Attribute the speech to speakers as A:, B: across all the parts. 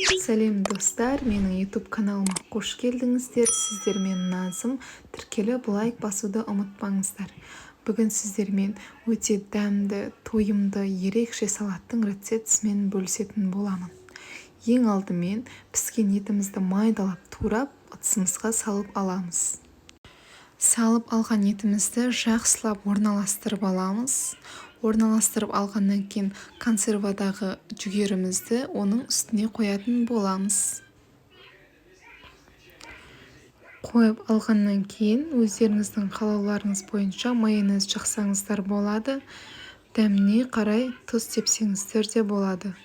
A: Сәлем достар, менің YouTube каналыма қош келдіңіздер. Сіздермен Назым. Тіркеліп лайк басуды ұмытпаңыздар. Бүгін сіздермен өте дәмді, тойымды, ерекше салаттың рецептісімен бөлісетін боламын. Ең алдымен піскен етімізді майдалап турап, ыдысымызға салып аламыз. Салып алған етімізді жақсылап орналастырып аламыз. Орналастырып алғаннан кейін консервадағы жүгерімізді оның үстіне қоятын боламыз. Қойып алғаннан кейін өздеріңіздің қалауларыңыз бойынша майонез жақсаңыздар болады. Дәміне қарай тұз сепсеңіздер де болады.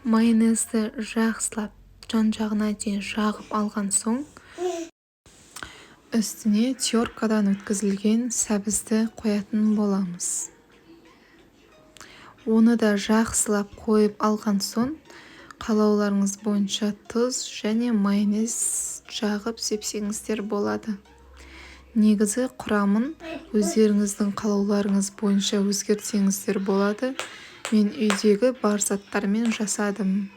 A: Майонезді жақсылап жан-жағына дейін жағып алған соң үстіне теркадан өткізілген сәбізді қоятын боламыз. Оны да жақсылап қойып алған соң қалауларыңыз бойынша тұз және майонез жағып сепсеңіздер болады. Негізі құрамын өздеріңіздің қалауларыңыз бойынша өзгертсеңіздер болады. Мен үйдегі бар заттармен жасадым.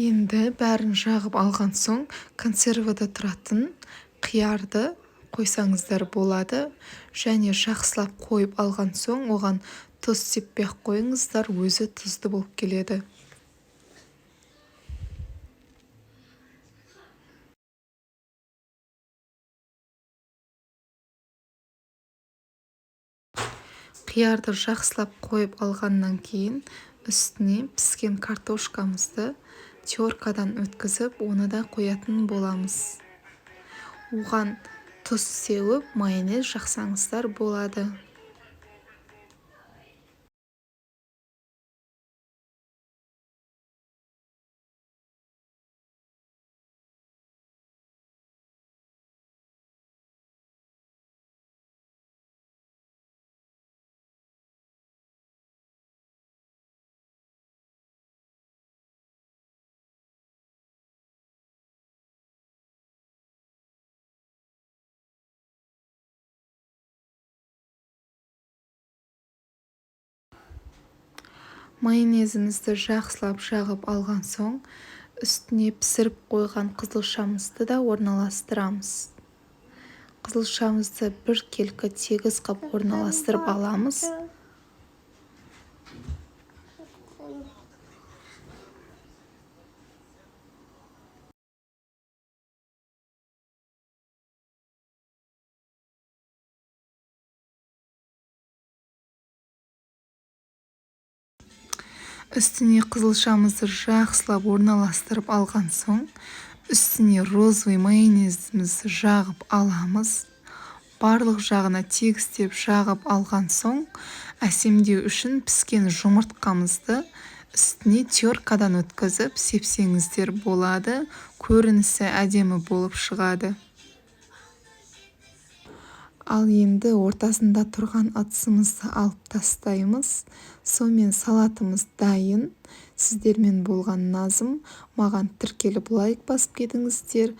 A: Енді бәрін жағып алған соң консервада тұратын қиярды қойсаңыздар болады. Және жақсылап қойып алған соң оған тұз сеппей қойыңыздар, өзі тұзды болып келеді. Қиярды жақсылап қойып алғаннан кейін үстіне піскен картошкамызды теркадан өткізіп, оны да қоятын боламыз. Оған тұз сеуіп, майонез жақсаңыздар болады. Майонезімізді жақсылап жағып алған соң үстіне пісіріп қойған қызылшамызды да орналастырамыз. Қызылшамызды бір келкі тегіс қып орналастырып аламыз. Үстіне қызылшамызды жақсылап орналастырып алған соң, үстіне розовый майонезімізді жағып аламыз. Барлық жағына тегістеп жағып алған соң, әсемдеу үшін піскен жұмыртқамызды үстіне теркадан өткізіп сепсеңіздер болады. Көрінісі әдемі болып шығады. Ал енді ортасында тұрған ыдысымызды алып тастаймыз. Сонымен салатымыз дайын. Сіздермен болған Назым. Маған тіркеліп лайк басып кетіңіздер.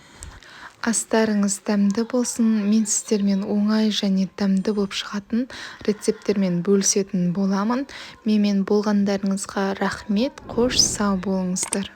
A: Астарыңыз дәмді болсын. Мен сіздермен оңай және дәмді болып шығатын рецепттермен бөлісетін боламын. Менімен болғандарыңызға рахмет. Қош сау болыңыздар.